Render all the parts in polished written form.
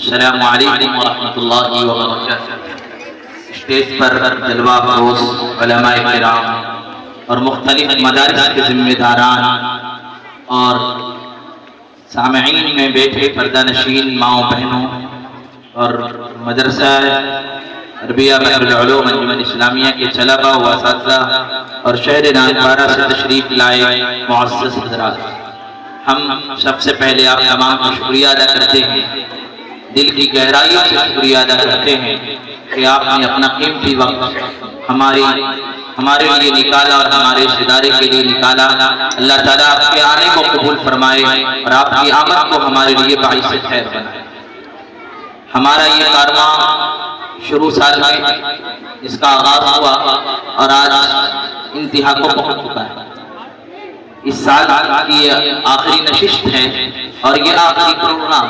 السلام علیکم ورحمۃ اللہ وبرکاتہ۔ اسٹیج پر جلوہ فروز علماء کرام اور مختلف مدارس کے ذمہ داران اور سامعین میں بیٹھے پردہ نشین ماؤں بہنوں اور مدرسہ عربیہ بحر العلوم انجمن اسلامیہ کے طلباء و اساتذہ اور شہر نانوارہ سے تشریف لائے معزز حضرات، ہم سب سے پہلے آپ تمام کو شکریہ ادا کرتے ہیں، دل کی گہرائیوں سے شکریہ ادا کرتے ہیں کہ آپ نے اپنا قیمتی وقت ہمارے لیے نکالا اور ہمارے اس ادارے کے لیے نکالا۔ اللہ تعالیٰ آپ کے آنے کو قبول فرمائے اور آپ کی آمد کو ہمارے لیے باعث خیر بنائے۔ ہمارا یہ کارواں شروع سال میں اس کا آغاز ہوا اور آج انتہا کو پہنچ چکا ہے۔ اس سال کی یہ آخری نشست ہے اور یہ آخری پروگرام،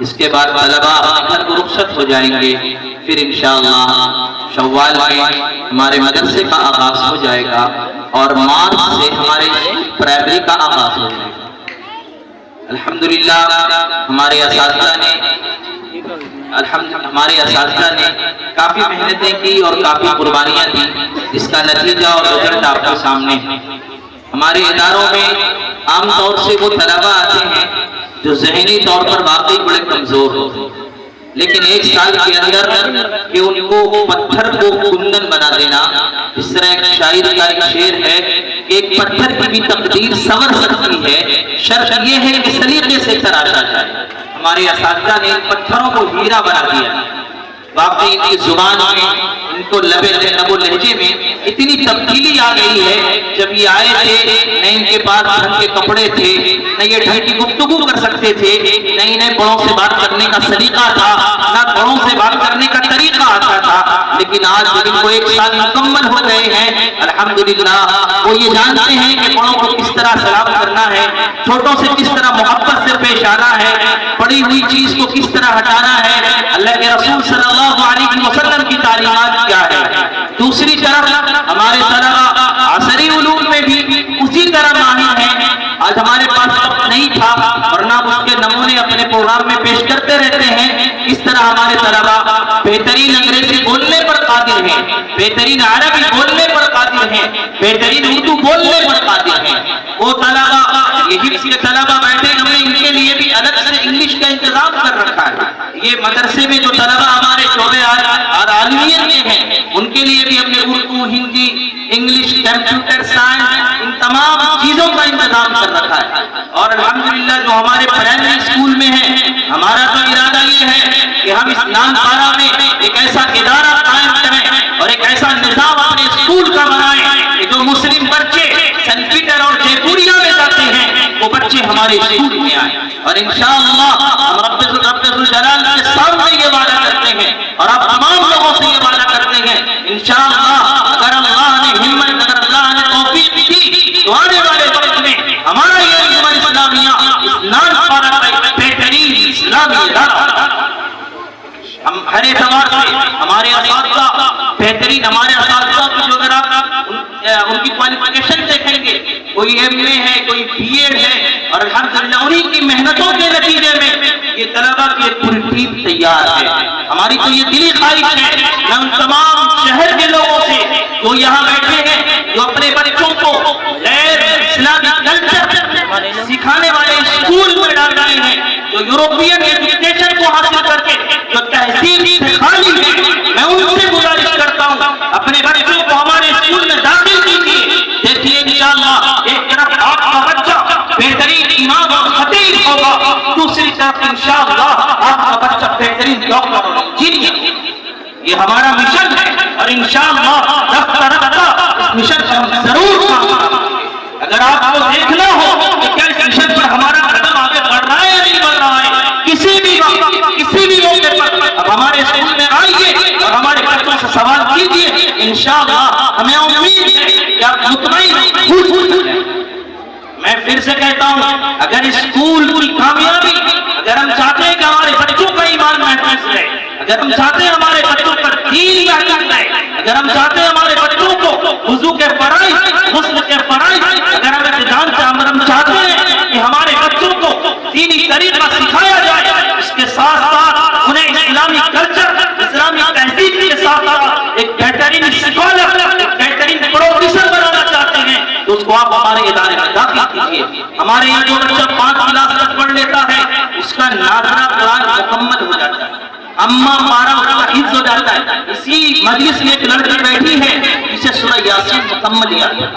اس کے بعد طلباء اپنے گھر کو رخصت ہو جائیں گے، پھر انشاءاللہ شوال میں ہمارے مدرسے کا آغاز ہو جائے گا اور مارچ سے ہمارے پرائمری کا آغاز ہو جائے گا۔ الحمدللہ ہمارے اساتذہ نے کافی محنتیں کی اور کافی قربانیاں دی، جس کا نتیجہ اور رزلٹ آپ کے سامنے ہے۔ ہمارے اداروں میں عام طور سے وہ طلباء آتے ہیں جو ذہنی طور پر واقعی بڑے کمزور ہوتے ہیں، لیکن ایک سال کے اندر کہ ان کو پتھر کو کندن بنا دینا، اس طرح ایک شاعر کا ایک شعر ہے کہ ایک پتھر کی بھی تقدیر سنور سکتی ہے، شرط یہ ہے کہ سلیقے سے تراشا جائے۔ ہمارے اساتذہ نے ان پتھروں کو ہیرا بنا دیا۔ واقعی ان کی زبان میں، ان کو لب و لہجے میں اتنی تبدیلی آ گئی ہے، جب یہ آئے تھے نہ ان کے پاس ڈھنگ کے کپڑے تھے، نہ یہ ڈھنگ کی گفتگو کر سکتے تھے، نہ انہیں بڑوں سے بات کرنے کا سلیقہ تھا، نہ بڑوں سے بات کرنے کا طریقہ آتا تھا، لیکن آج جب ان کو ایک سال مکمل ہو گئے ہیں، الحمدللہ وہ یہ جانتے ہیں کہ بڑوں کو کس طرح سلام کرنا ہے، چھوٹوں سے کس طرح محبت سے پیش آنا ہے، پڑی ہوئی چیز کو کس طرح ہٹانا ہے، اللہ کے رسول صلی اللہ علیہ وسلم کی تعلیمات کیا ہے۔ دوسری طرف ہمارے طلباء عصری علوم میں بھی اسی طرح ماہر ہیں۔ آج ہمارے پاس وقت نہیں تھا ورنہ اس کے نمونے اپنے پروگرام میں پیش کرتے رہتے ہیں۔ اس طرح ہمارے طلباء بہترین انگریزی بولنے پر قادر ہیں، بہترین عربی بولنے پر قادر ہیں، بہترین اردو بولنے پر قادر ہیں۔ وہ طلباء، یہ حفظ کے طلباء بیٹھے، ہم نے ان کے لیے بھی الگ سے انگلش کا انتظام کر رکھا ہے۔ یہ مدرسے میں جو طلباء ہمارے شعبے اور عالمیت کے ہیں، ان کے لیے بھی ہم نے Urdu, Hindi, English, computer science, ان تمام چیزوں کا انتظام کر رکھا ہے۔ اور الحمدللہ جو ہمارے پرائمری اسکول میں ہیں، ہمارا تو ارادہ یہ ہے کہ ہم اس نانوارہ میں ایک ایسا ادارہ قائم کریں اور ایک ایسا نظام اپنے اسکول کا بنائیں کہ جو مسلم بچے سینٹ پیٹر اور جے پوریا میں جاتے ہیں، وہ بچے ہمارے اسکول میں آئیں۔ اور انشاءاللہ ہم رب الجلال کے سامنے یہ وعدہ کرتے ہیں اور آپ تمام لوگوں سے یہ وعدہ کرتے ہیں، انشاءاللہ اگر اللہ نے ہمت، اگر اللہ نے توفیق دی تو آنے والے وقت میں ہمارا یہ انجمن اسلامیہ اس نانوارہ کا ایک بہترین اسلامی ادارہ، ہم ہر اعتبار سے ہمارے اساتذہ بہترین، ہمارے اساتذہ کو جو اگر آپ ان کی کوالیفیکیشن دیکھیں گے، کوئی ایم اے ہے، کوئی بی ایڈ ہے، اور الحمدللہ انہیں کی محنتوں کے نتیجے میں یہ طلباء کی ایک پوری ٹیم تیار ہے۔ ہماری تو یہ دلی خواہش ہے کہ ہم تمام شہر کے لوگوں سے جو یہاں بیٹھے ہیں، جو اپنے بچوں کو غیر اسلامی کلچر سکھانے والے اسکول میں ڈال رہے ہیں، جو یوروپین ایجوکیشن کو حاصل کر کے جو تہذیب سے خالی ہے، میں ان سے گزارش کرتا ہوں اپنے بچوں کو ہمارے اسکول میں داخل کیجیے۔ دیکھیے انشاءاللہ ایک طرف آپ کا بچہ بہترین امام اور خطیب ہوگا، دوسری طرف انشاءاللہ آپ کا بچہ بہترین ڈاکٹر اور انجینئر۔ یہ ہمارا مشن ہے اور انشاءاللہ رفتہ رفتہ اس مشن پر ہم ضرور کام کریں گے۔ اگر آپ کو دیکھنا ہو کہ کیا اس مشن پر ہمارا قدم آگے بڑھ رہا ہے یا نہیں بڑھ رہا ہے، کسی بھی وقت، کسی بھی موقع پر اب ہمارے اسکول میں آئیے اور ہمارے بچوں سے سوال کیجیے، انشاءاللہ ہمیں امید ہے کہ آپ مطمئن خوش ہیں۔ میں پھر سے کہتا ہوں، اگر اسکول کی کامیابی، اگر ہم چاہتے ہیں کہ ہمارے بچوں کا ایمان محفوظ رہے، اگر ہم چاہتے ہیں ہمارے بچوں پر دین محفوظ رہے، اگر ہم چاہتے ہیں ہمارے بچوں کو وضو کے فرائض، غسل کے فرائض، اگر ہم اعتدال سے ہم چاہتے ہیں کہ ہمارے بچوں کو دینی طریقہ سکھایا جائے، اس کے ساتھ ساتھ ساتھ ساتھ ایک بہترین اسکالر، ایک بہترین پروفیسر بنانا چاہتے ہیں تو اس کو آپ ہمارے ادارے میں داخل کیجیے۔ ہمارے یہاں جو بچہ 5 کلاس تک پڑھ لیتا ہے اس کا ناظرہ قرآن مکمل ہو جاتا ہے، اما پارا اس کا حفظ ہو جاتا ہے۔ اسی مجلس میں ایک لڑکی بیٹھی ہے جسے سورہ یاسین مکمل یاد ہے،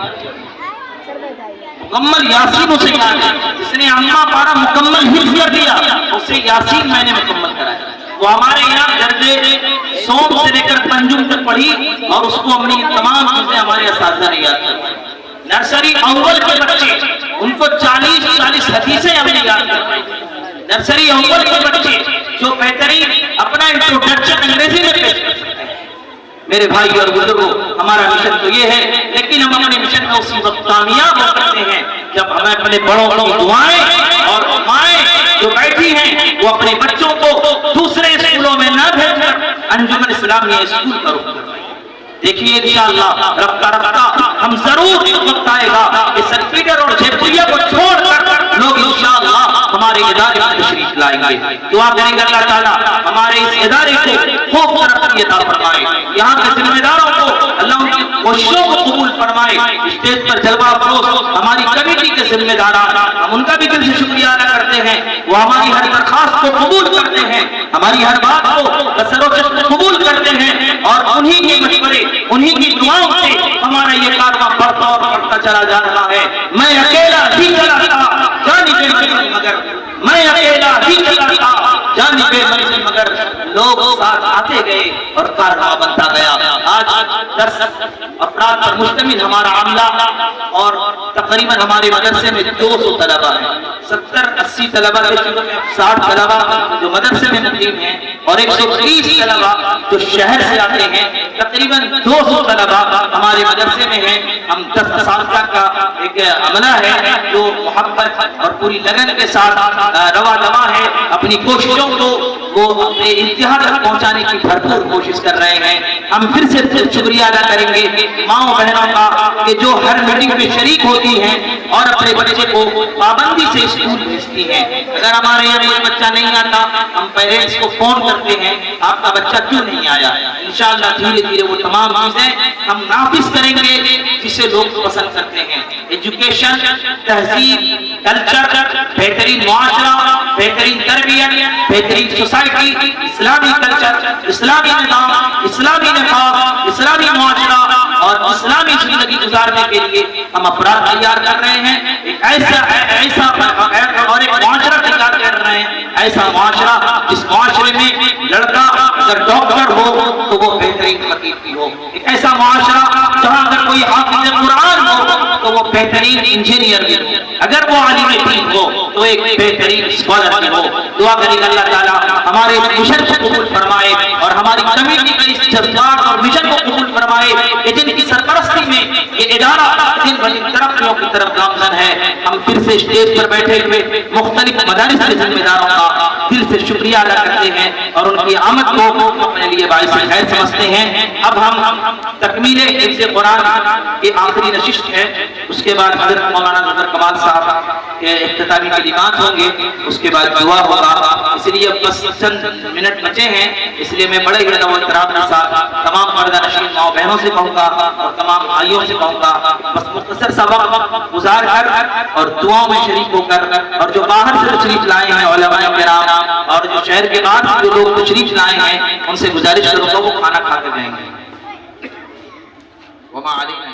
مکمل یاسین اسے یاد ہے، اس نے اما پارا مکمل حفظ کر دیا، اسے یاسین میں نے مکمل کرایا۔ وہ ہمارے یہاں درجے سوم سے لے کر پنجم تک پڑھی اور اس کو اپنی تمام چیزیں ہمارے اساتذہ نے یاد کروائی۔ نرسری اول کے بچے ان کو 40 حدیثیں ہم نے یاد کروائی۔ نرسری اول کے بچے جو بہترین اپنا انٹروڈکشن انگریزی میں پیش کر سکتے ہیں۔ میرے بھائی اور بزرگوں، ہمارا مشن تو یہ ہے، لیکن ہم اپنے مشن میں اسی وقت کامیاب ہو سکتے ہیں جب ہمیں اپنے بڑوں کی دعائیں اور مائیں جو بیٹھی ہیں وہ اپنے بچوں کو دوسرے اسکولوں میں نہ بھیج کر انجمن اسلامیہ اسکول کا رخ کروائیں۔ دیکھیے انشاءاللہ رفتہ رفتہ ہم ضرور ایک وقت آئے گا کہ سنٹ پیٹر اور جیپوریا کو چھوڑ کر لوگ انشاءاللہ ہمارے ادارے میں تشریف لائیں گے۔ دعا کریں گے اللہ تعالیٰ ہمارے اس ادارے کو خوب ترقی عطا فرمائے، یہاں کے ذمہ داروں کو اللہ ان کی کوششوں کو قبول فرمائے۔ اسٹیج پر جلوہ افروز ہماری کمیٹی کے ذمہ داران، ہم ان کا بھی دل سے شکریہ ادا کرتے ہیں، وہ ہماری ہر درخواست کو قبول کرتے ہیں، ہماری ہر بات کو بسر و چشم قبول کرتے ہیں، اور انہی کے مشورے انہی کی دعاؤں سے ہمارا یہ کارواں بڑھتا اور بڑھتا چلا جا رہا ہے۔ میں اکیلا ہی چلا تھا جانب منزل مگر، میں اکیلا ہی چلا تھا جانب منزل مگر، لوگ ساتھ آتے گئے اور کارواں بنتا گیا۔ آج 10 افراد پر مشتمل ہمارا عملہ اور تقریباً ہمارے مدرسے میں 200 طلبہ ہیں، 70-80 طلبہ کے 60 طلبہ جو مدرسے میں مقیم ہیں اور 130 طلبہ جو شہر سے آتے ہیں، تقریباً 200 طلبہ ہمارے مدرسے میں ہیں۔ ہم 10 اساتذہ کا ایک عملہ ہے جو محبت اور پوری لگن کے ساتھ رواں دواں ہے، اپنی کوششوں کو وہ اپنے انتہا تک پہنچانے کی بھرپور کوشش کر رہے ہیں۔ ہم پھر سے شکریہ ادا کریں گے ماؤں بہنوں کا کہ جو ہر میٹنگ میں شریک ہوتی ہیں اور اپنے بچے کو پابندی سے اسکول بھیجتی ہیں۔ اگر ہمارے یہاں کوئی بچہ نہیں آتا ہم پیرنٹس کو فون کرتے ہیں آپ کا بچہ کیوں نہیں آیا۔ انشاءاللہ دھیرے دھیرے وہ تمام چیزیں ہم نافذ کریں گے جسے لوگ پسند کرتے ہیں۔ ایجوکیشن، تہذیب، کلچر، بہترین معاشرہ، بہترین تربیت، بہترین سوسائٹی، اسلامی کلچر، اسلامی نظام، اسلامی نفاذ، اسلامی معاشرہ اور اسلامی زندگی گزارنے کے لیے ہم افراد تیار کر رہے ہیں۔ ایک ایسا اور ایک معاشرہ تیار کر رہے ہیں، ایسا معاشرہ جس معاشرے میں لڑکا اگر ڈاکٹر ہو تو وہ بہترین وکیل بھی ہو، ایک ایسا معاشرہ جہاں اگر کوئی حافظ قرآن ہو تو وہ بہترین انجینئر بھی ہو، اگر وہ عالم دین ہو تو ایک بہترین اسکالر بھی ہو۔ دعا کریں اللہ تعالیٰ ہمارے اس مشن کو قبول فرمائے اور ہماری کمیٹی کے اس جذبات اور مشن کو قبول فرمائے کہ جن کی سرپرستی میں یہ ادارہ دن بدن ترقیوں کی طرف گامزن ہے۔ ہم پھر سے اسٹیج پر بیٹھے ہوئے مختلف مدارس کے ذمہ داروں کا دل سے شکریہ ادا کرتے ہیں اور ان کی آمد کو اپنے لیے باعث خیر سمجھتے ہیں۔ اب ہم تکمیل حفظ قرآن کی آخری نشست ہے، اس کے بعد حضرت مولانا ظفر کمال صاحب کے اختتامی کلمات ہوں گے، اس کے بعد دعا ہوگا۔ اس لیے اب بس چند منٹ بچے ہیں، اس لیے میں بڑے ہی ادب و احترام کے ساتھ تمام پردہ نشین ماؤں بہنوں سے کہوں گا اور تمام بھائیوں سے کہوں گا بس مختصر سا وقت گزار کر اور دعاؤں میں شریک ہو کر، اور جو باہر سے تشریف لائے ہیں علماء کرام اور جو شہر کے بعد جو لوگ تشریف لائے ہیں ان سے گزارش کروں گا وہ کھانا کھا کے جائیں گے۔ وما علینا